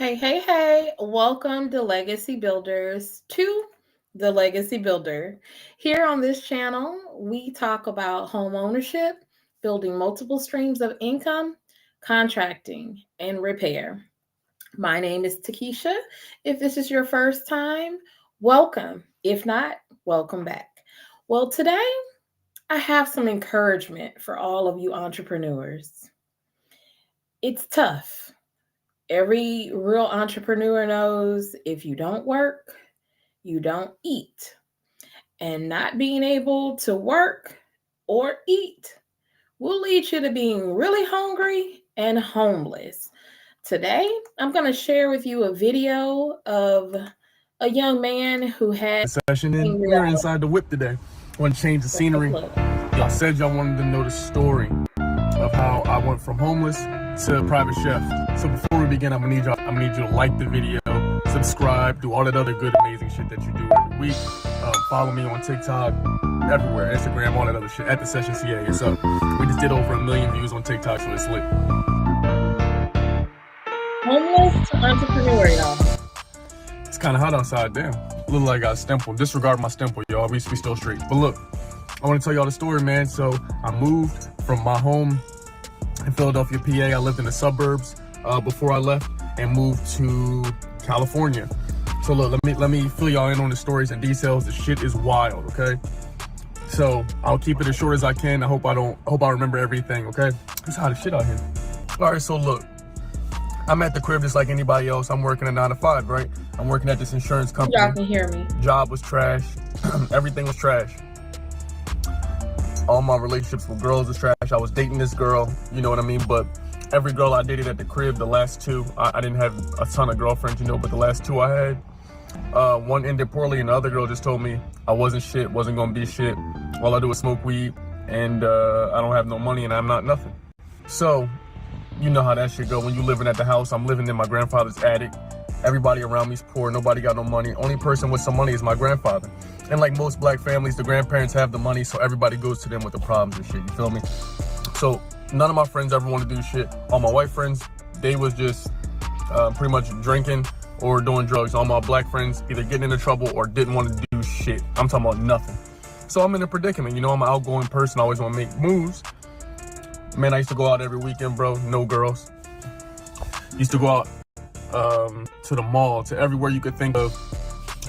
Hey, welcome to Legacy Builders to the Legacy Builder. Here on this channel, we talk about home ownership, building multiple streams of income, contracting, and repair. My name is Takesha. If this is your first time, welcome. If not, welcome back. Well, today I have some encouragement for all of you entrepreneurs. It's tough. Every real entrepreneur knows if you don't work, you don't eat. And not being able to work or eat will lead you to being really hungry and homeless. Today, I'm going to share with you a video of a young man who had session in. We're inside the whip today. Want to change the scenery. Y'all said y'all wanted to know the story of how I went from homeless to a private chef. So before we begin, I'm gonna need you to like the video, subscribe, do all that other good, amazing shit that you do every week. Follow me on TikTok, everywhere, Instagram, all that other shit, at the Session CA. So we just did over 1 million views on TikTok, so it's lit. Homeless to entrepreneur, y'all. It's kind of hot outside, damn. Look like I got a stemple. Disregard my stemple, y'all. We still straight. But look, I want to tell y'all the story, man. So I moved from my home in Philadelphia, PA. I lived in the suburbs before I left and moved to California. So look, let me fill y'all in on the stories and details. The shit is wild, okay? So I'll keep it as short as I can. I hope I remember everything, okay? It's hot as shit out here. All right, so look, I'm at the crib just like anybody else. I'm working a 9 to 5, right? I'm working at this insurance company. Y'all can hear me. Job was trash. Everything was trash. All my relationships with girls was trash. I was dating this girl, you know what I mean? But every girl I dated at the crib, the last two, I didn't have a ton of girlfriends, you know, but the last two I had, one ended poorly and the other girl just told me I wasn't shit, wasn't gonna be shit. All I do is smoke weed and I don't have no money and I'm not nothing. So, you know how that shit go when you living at the house. I'm living in my grandfather's attic. Everybody around me's poor, nobody got no money. Only person with some money is my grandfather. And like most black families, the grandparents have the money, so everybody goes to them with the problems and shit, you feel me? So none of my friends ever want to do shit. All my white friends, they was just pretty much drinking or doing drugs. All my black friends either getting into trouble or didn't want to do shit. I'm talking about nothing. So I'm in a predicament, you know, I'm an outgoing person, I always want to make moves. Man, I used to go out every weekend, bro, no girls. Used to go out to the mall, to everywhere you could think of.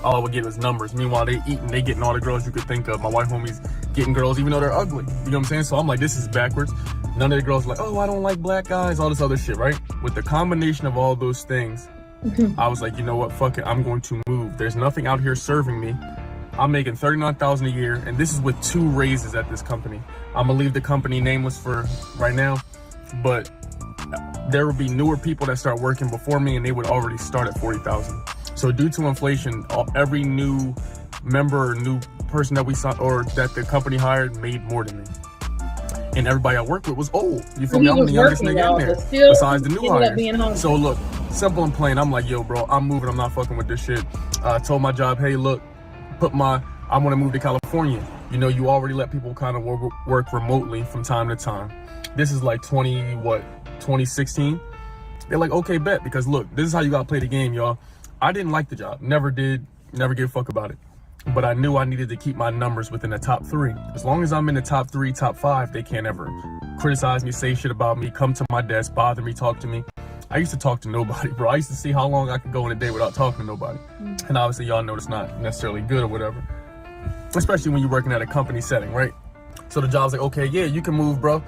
All I would get was numbers. Meanwhile, they eating, they getting all the girls you could think of. My white homies getting girls, even though they're ugly. You know what I'm saying? So I'm like, this is backwards. None of the girls are like, oh, I don't like black guys, all this other shit, right? With the combination of all those things, I was like, you know what, fuck it, I'm going to move. There's nothing out here serving me. I'm making $39,000 a year, and this is with 2 raises at this company. I'm gonna leave the company nameless for right now, but there will be newer people that start working before me, and they would already start at $40,000. So due to inflation, every new member or new person that we saw or that the company hired made more than me. And everybody I worked with was old. You feel me? I'm the youngest nigga in there, besides the new hires. So look, simple and plain, I'm like, yo, bro, I'm moving. I'm not fucking with this shit. I told my job, hey, look, I want to move to California. You know, you already let people kind of work remotely from time to time. This is like 2016. They're like, okay, bet, because look, this is how you gotta play the game, y'all. I didn't like the job, never did, never give a fuck about it. But I knew I needed to keep my numbers within the top 3. As long as I'm in the top 3, top 5, they can't ever criticize me, say shit about me, come to my desk, bother me, talk to me. I used to talk to nobody, bro. I used to see how long I could go in a day without talking to nobody. And obviously y'all know it's not necessarily good or whatever, especially when you're working at a company setting, right? So the job's like, okay, yeah, you can move, bro.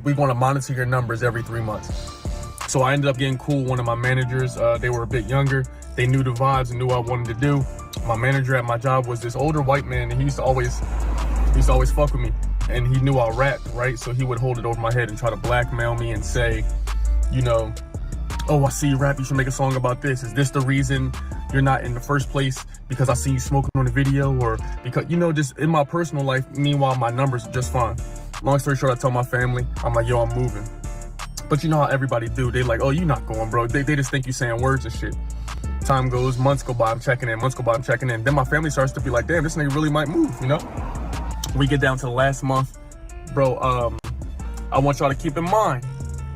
We want to monitor your numbers every 3 months. So I ended up getting cool. One of my managers, they were a bit younger. They knew the vibes and knew what I wanted to do. My manager at my job was this older white man, and he used to always fuck with me. And he knew I rapped, right? So he would hold it over my head and try to blackmail me and say, you know, oh, I see you rap, you should make a song about this. Is this the reason you're not in the first place? Because I see you smoking on the video, or because, you know, just in my personal life, meanwhile, my numbers are just fine. Long story short, I tell my family, I'm like, yo, I'm moving. But you know how everybody do. They like, oh, you not going, bro. They just think you saying words and shit. Time goes, months go by, I'm checking in. Months go by, I'm checking in. Then my family starts to be like, damn, this nigga really might move, you know? We get down to the last month. Bro, I want y'all to keep in mind,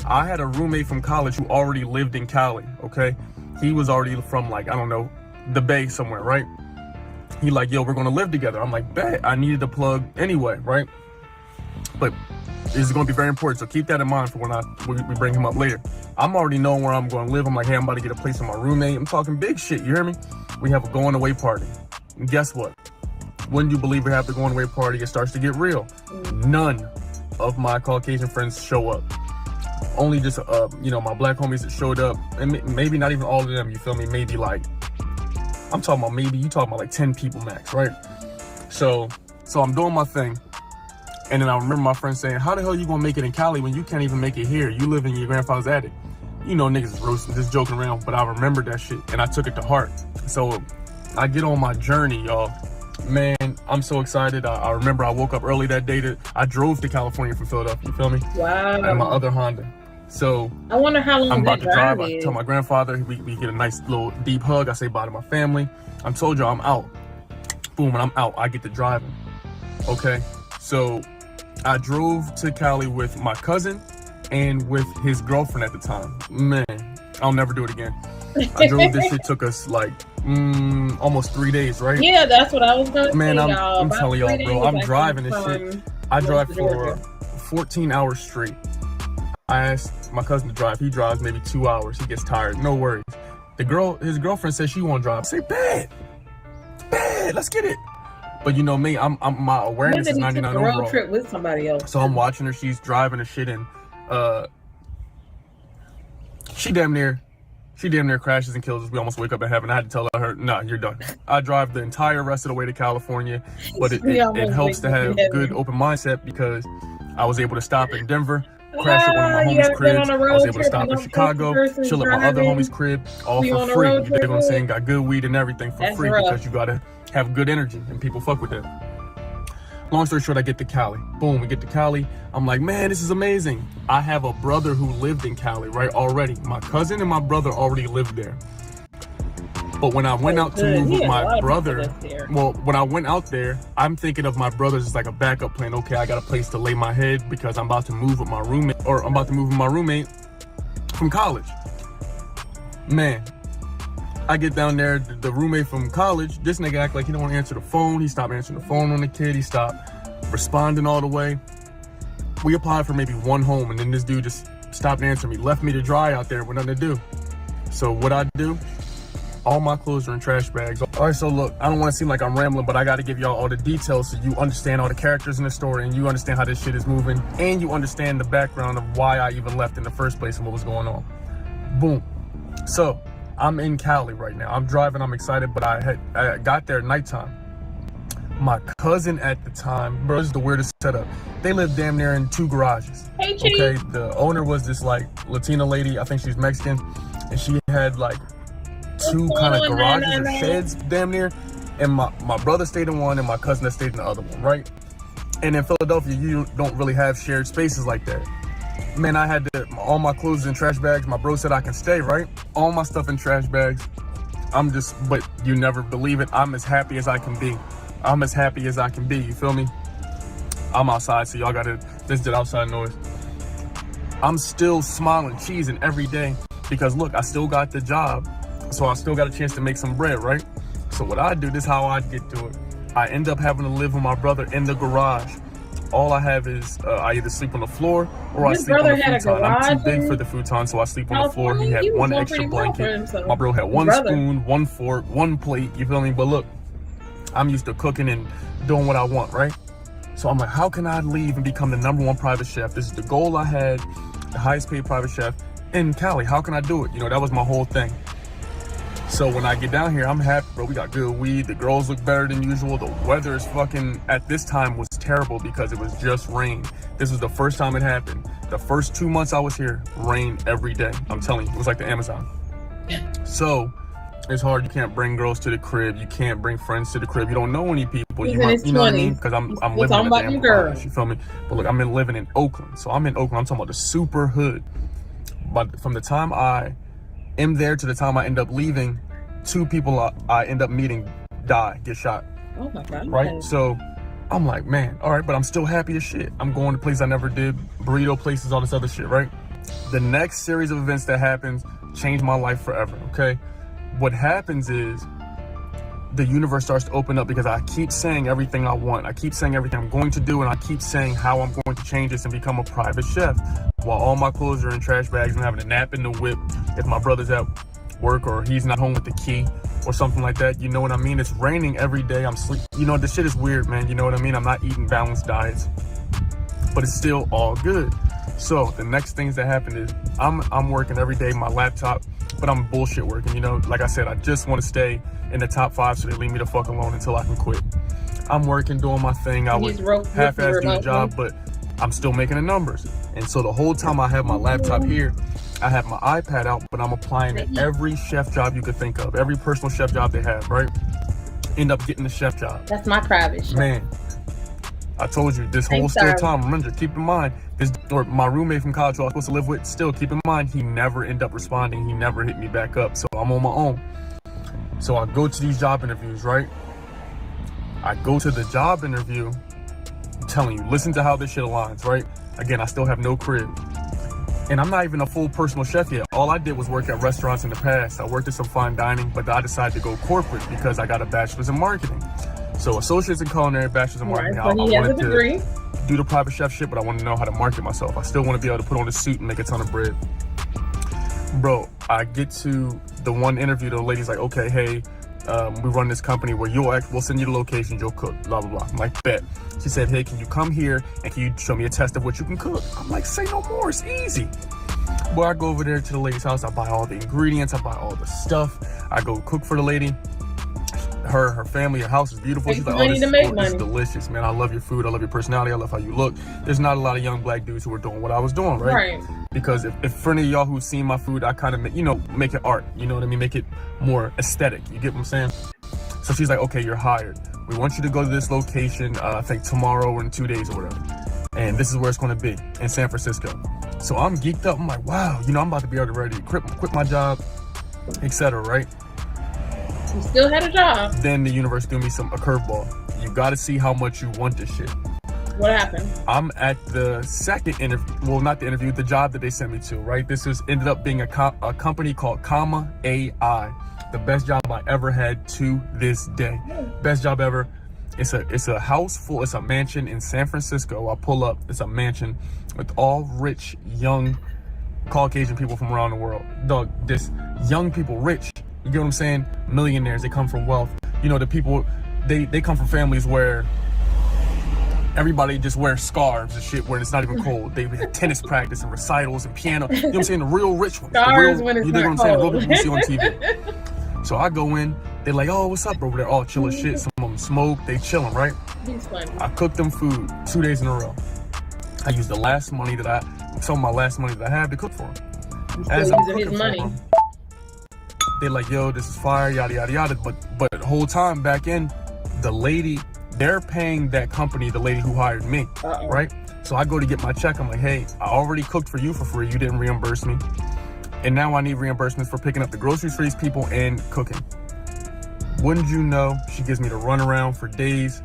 I had a roommate from college who already lived in Cali, okay? He was already from like, I don't know, the Bay somewhere, right? He like, yo, we're gonna live together. I'm like, bet. I needed a plug anyway, right? But this is gonna be very important, so keep that in mind for when we bring him up later. I'm already knowing where I'm gonna live. I'm like, hey, I'm about to get a place with my roommate. I'm talking big shit, you hear me? We have a going away party. And guess what? When you believe we have the going away party, it starts to get real. None of my Caucasian friends show up. Only just, my black homies that showed up, and maybe not even all of them, you feel me? Maybe like, I'm talking about you talking about like 10 people max, right? So I'm doing my thing. And then I remember my friend saying, how the hell you gonna make it in Cali when you can't even make it here? You live in your grandfather's attic. You know, niggas is roasting, just joking around, but I remembered that shit and I took it to heart. So I get on my journey, y'all. Man, I'm so excited. I remember I woke up early that day. I drove to California from Philadelphia, you feel me? Wow. And my other Honda. So I wonder how long I'm about that to drive. drive I is. tell my grandfather, we get a nice little deep hug. I say bye to my family. I told y'all I'm out. Boom, and I'm out. I get to driving. Okay, so I drove to Cali with my cousin and with his girlfriend at the time. Man, I'll never do it again. I drove, this shit took us like almost 3 days, right? Yeah, that's what I was gonna Man, say, I'm y'all. telling y'all, bro, I'm driving this shit. I drive for Georgia. 14 hours straight. I asked my cousin to drive. He drives maybe 2 hours. He gets tired. No worries. His girlfriend says she won't drive. I say, bad, let's get it. But you know me, my awareness is 99 overall. overall. Road trip with somebody else. So I'm watching her. She's driving the shit, and she damn near crashes and kills us. We almost wake up in heaven. I had to tell her, nah, you're done. I drive the entire rest of the way to California, but it helps to have good open mindset because I was able to stop in Denver, crash at one of my homies' cribs. I was able to stop in Chicago, chill at my other homie's crib, all for free. You dig what I'm saying? Got good weed and everything for free because you gotta have good energy and people fuck with that. Long story short, I get to Cali. Boom, we get to Cali. I'm like, man, this is amazing. I have a brother who lived in Cali, right, already. My cousin and my brother already lived there. But when I went out to move with my brother, when I went out there, I'm thinking of my brothers as like a backup plan. Okay, I got a place to lay my head because I'm about to move with my roommate, from college. Man, I get down there, the roommate from college, this nigga act like he don't want to answer the phone. He stopped answering the phone on the kid. He stopped responding all the way. We applied for maybe one home, and then this dude just stopped answering me, left me to dry out there with nothing to do. So what I do, all my clothes are in trash bags. All right, so look, I don't want to seem like I'm rambling, but I got to give y'all all the details so you understand all the characters in the story and you understand how this shit is moving and you understand the background of why I even left in the first place and what was going on. Boom. So I'm in Cali right now. I'm driving, I'm excited, but I got there at nighttime. My cousin at the time, bro, this is the weirdest setup. They lived damn near in 2 garages. Hey, okay, the owner was this like Latina lady, I think she's Mexican, and she had like 2 kind of garages or sheds damn near, and my brother stayed in one and my cousin that stayed in the other one, right? And in Philadelphia, you don't really have shared spaces like that. Man, I had all my clothes in trash bags. My bro said I can stay, right? All my stuff in trash bags. But you never believe it, I'm as happy as I can be. I'm as happy as I can be, you feel me? I'm outside, so y'all gotta, this is outside noise. I'm still smiling, cheesing every day because look, I still got the job. So I still got a chance to make some bread, right? So what I do, this is how I get to it. I end up having to live with my brother in the garage. All I have is I either sleep on the floor or I sleep on the futon. I'm too big for the futon, so I sleep on the floor. He had one extra blanket. My bro had one spoon, one fork, one plate, you feel me? But look, I'm used to cooking and doing what I want, right? So I'm like, how can I leave and become the #1 private chef? This is the goal I had, the highest paid private chef in Cali. How can I do it? You know, that was my whole thing. So when I get down here, I'm happy, bro. We got good weed. The girls look better than usual. The weather is fucking, at this time, was terrible because it was just rain. This was the first time it happened. The first 2 months I was here, rain every day. I'm telling you, it was like the Amazon. So it's hard. You can't bring girls to the crib. You can't bring friends to the crib. You don't know any people. You know what I mean? Because I'm living in a damn garage. You feel me? But look, I'm living in Oakland. So I'm in Oakland. I'm talking about the super hood. But from the time I am there to the time I end up leaving, 2 people I end up meeting get shot. Oh my God. Right? So I'm like, man, all right, but I'm still happy as shit. I'm going to places I never did, burrito places, all this other shit, right? The next series of events that happens changed my life forever, okay? What happens is the universe starts to open up because I keep saying everything I want. I keep saying everything I'm going to do, and I keep saying how I'm going to change this and become a private chef. While all my clothes are in trash bags and having a nap in the whip, if my brother's at work or he's not home with the key or something like that, you know what I mean? It's raining every day. I'm sleep. You know, this shit is weird, man. You know what I mean? I'm not eating balanced diets, but it's still all good. So the next things that happen is I'm working every day, my laptop, but I'm bullshit working. You know, like I said, I just want to stay in the top 5 so they leave me the fuck alone until I can quit. I'm working, doing my thing. I would half-ass do the job, but I'm still making the numbers. And so the whole time I have my laptop here, I have my iPad out, but I'm applying to every chef job you could think of, every personal chef job they have, right? End up getting the chef job. That's my private chef. Man, I told you, this whole still time, remember, keep in mind, this, or my roommate from college who I was supposed to live with, still keep in mind, he never ended up responding. He never hit me back up. So I'm on my own. So I go to these job interviews, right? I go to the job interview, I'm telling you, listen to how this shit aligns, right? Again, I still have no crib. And I'm not even a full personal chef yet. All I did was work at restaurants in the past. I worked at some fine dining, but I decided to go corporate because I got a bachelor's in marketing. So associates in culinary, bachelor's in marketing. Right, so I wanted to do the private chef shit, but I want to know how to market myself. I still want to be able to put on a suit and make a ton of bread. Bro, I get to the one interview, the lady's like, okay, hey, we run this company where we'll send you the locations, you'll cook, blah, blah, blah. I'm like, bet. She said, hey, can you come here and can you show me a test of what you can cook? I'm like, say no more, it's easy. Boy, I go over there to the lady's house, I buy all the ingredients, I buy all the stuff, I go cook for the lady. Her family, her house is beautiful. She's like, oh, this is delicious, man. I love your food. I love your personality. I love how you look. There's not a lot of young black dudes who are doing what I was doing, right? Because if for any of y'all who've seen my food, I kind of, make it art. You know what I mean? Make it more aesthetic. You get what I'm saying? So she's like, okay, you're hired. We want you to go to this location, I think tomorrow or in 2 days or whatever. And this is where it's going to be, in San Francisco. So I'm geeked up. I'm like, wow, I'm about to be able to ready to quit my job, etc., right? You still had a job. Then the universe threw me a curveball. You got to see how much you want this shit. What happened? I'm at the second interview. Well, not the interview, the job that they sent me to, right? This ended up being a company called Comma AI. The best job I ever had to this day. Best job ever. It's a house full. It's a mansion in San Francisco. I pull up. It's a mansion with all rich, young, Caucasian people from around the world. Dog, this young people, rich. You get what I'm saying? Millionaires, they come from wealth. The people, they come from families where everybody just wears scarves and shit where it's not even cold. They have tennis practice and recitals and piano. You know what I'm saying? The real rich ones. Scarves when it's not cold. The real people you see on TV. So I go in, they're like, oh, what's up, bro? They're all chill as shit. Some of them smoke, they chilling, right? He's funny. I cooked them food 2 days in a row. I used some of my last money that I have to cook for them. As I'm cooking his money. For them, they're like, yo, this is fire, yada, yada, yada. But the whole time back in, the lady, they're paying that company, the lady who hired me, right? So I go to get my check. I'm like, hey, I already cooked for you for free. You didn't reimburse me. And now I need reimbursements for picking up the groceries for these people and cooking. Wouldn't you know, she gives me the runaround for days.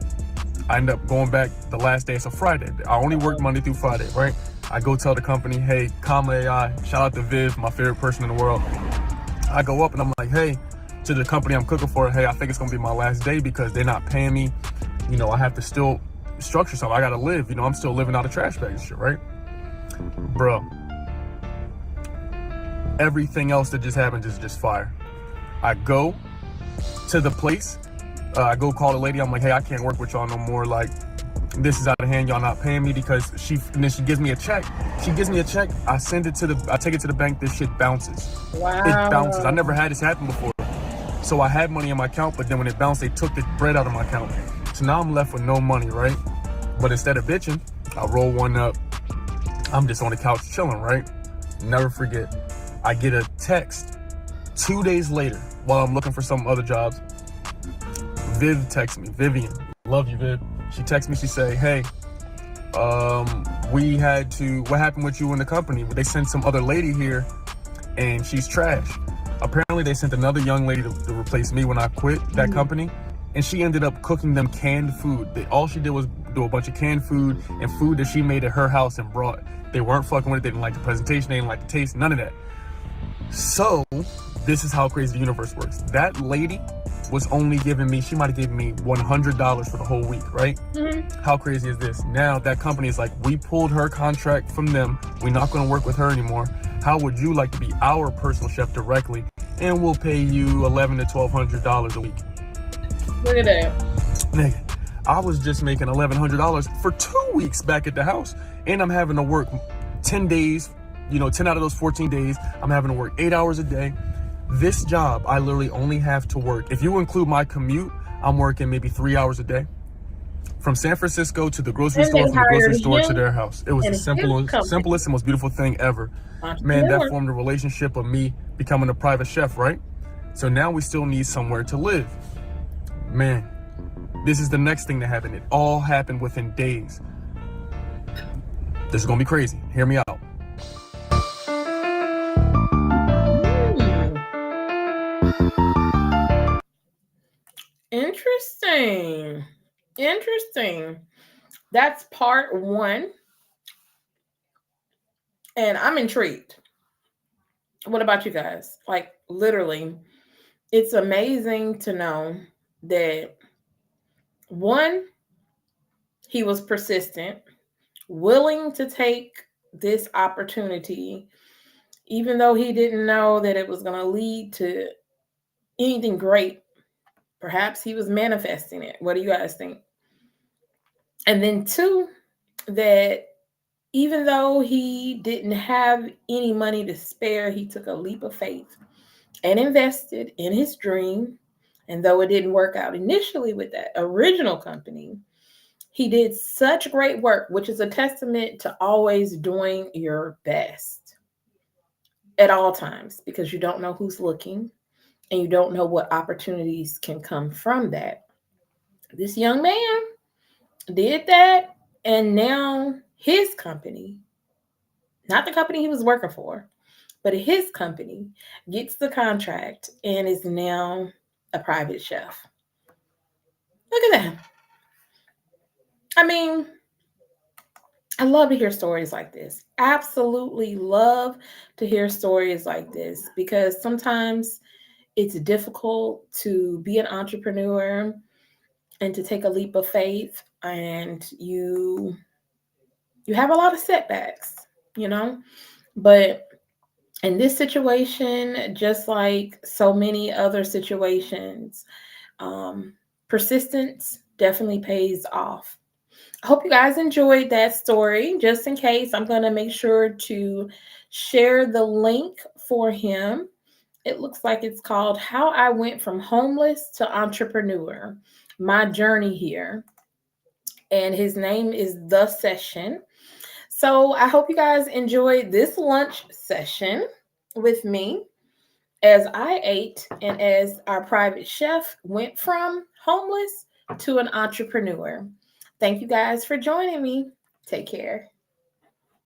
I end up going back the last day. It's a Friday. I only work Monday through Friday, right? I go tell the company, hey, Comma AI, shout out to Viv, my favorite person in the world. I go up and I'm like, hey, to the company I'm cooking for, hey, I think it's gonna be my last day because they're not paying me. I have to still structure something. I gotta live. I'm still living out of trash bags and shit, right? Bro, everything else that just happened is just fire. I go to the place. I go call the lady. I'm like, hey, I can't work with y'all no more. Like, this is out of hand. Y'all not paying me because and then she gives me a check. I take it to the bank. This shit bounces. Wow. It bounces. I never had this happen before. So I had money in my account, but then when it bounced, they took the bread out of my account. So now I'm left with no money, right? But instead of bitching, I roll one up. I'm just on the couch chilling, right? Never forget. I get a text 2 days later while I'm looking for some other jobs. Viv texts me. Vivian, love you, Viv. She texts me. She say, hey, what happened with you in the company? They sent some other lady here and she's trash. Apparently they sent another young lady to replace me when I quit that company. And she ended up cooking them canned food. All she did was do a bunch of canned food and food that she made at her house and brought. They weren't fucking with it. They didn't like the presentation. They didn't like the taste. None of that. So this is how crazy the universe works. That lady was only giving me, she might have given me $100 for the whole week, right? Mm-hmm. How crazy is this? Now that company is like, we pulled her contract from them. We're not going to work with her anymore. How would you like to be our personal chef directly? And we'll pay you $1,100 to $1,200 a week. Look at that. Nigga, I was just making $1,100 for 2 weeks back at the house. And I'm having to work 10 days, 10 out of those 14 days, I'm having to work 8 hours a day. This job, I literally only have to work. If you include my commute, I'm working maybe 3 hours a day. From San Francisco to the grocery store, from the grocery store to their house. It was the simplest and most beautiful thing ever. Man, that formed a relationship of me becoming a private chef, right? So now we still need somewhere to live. Man, this is the next thing that happened. It all happened within days. This is gonna be crazy. Hear me out. Interesting. That's part one. And I'm intrigued. What about you guys? Like, literally, it's amazing to know that one, he was persistent, willing to take this opportunity, even though he didn't know that it was going to lead to anything great. Perhaps he was manifesting it. What do you guys think? And then two, that even though he didn't have any money to spare, he took a leap of faith and invested in his dream. And though it didn't work out initially with that original company, he did such great work, which is a testament to always doing your best at all times, because you don't know who's looking and you don't know what opportunities can come from that. This young man did that, and now his company, not the company he was working for, but his company, gets the contract and is now a private chef. Look at that. I mean, I love to hear stories like this. Absolutely love to hear stories like this, because sometimes it's difficult to be an entrepreneur and to take a leap of faith, and you have a lot of setbacks, but in this situation, just like so many other situations, persistence definitely pays off. I hope you guys enjoyed that story. Just in case, I'm going to make sure to share the link for him. It looks like it's called How I Went from Homeless to Entrepreneur, My Journey Here. And his name is The Session. So I hope you guys enjoyed this lunch session with me as I ate and as our private chef went from homeless to an entrepreneur. Thank you guys for joining me. Take care.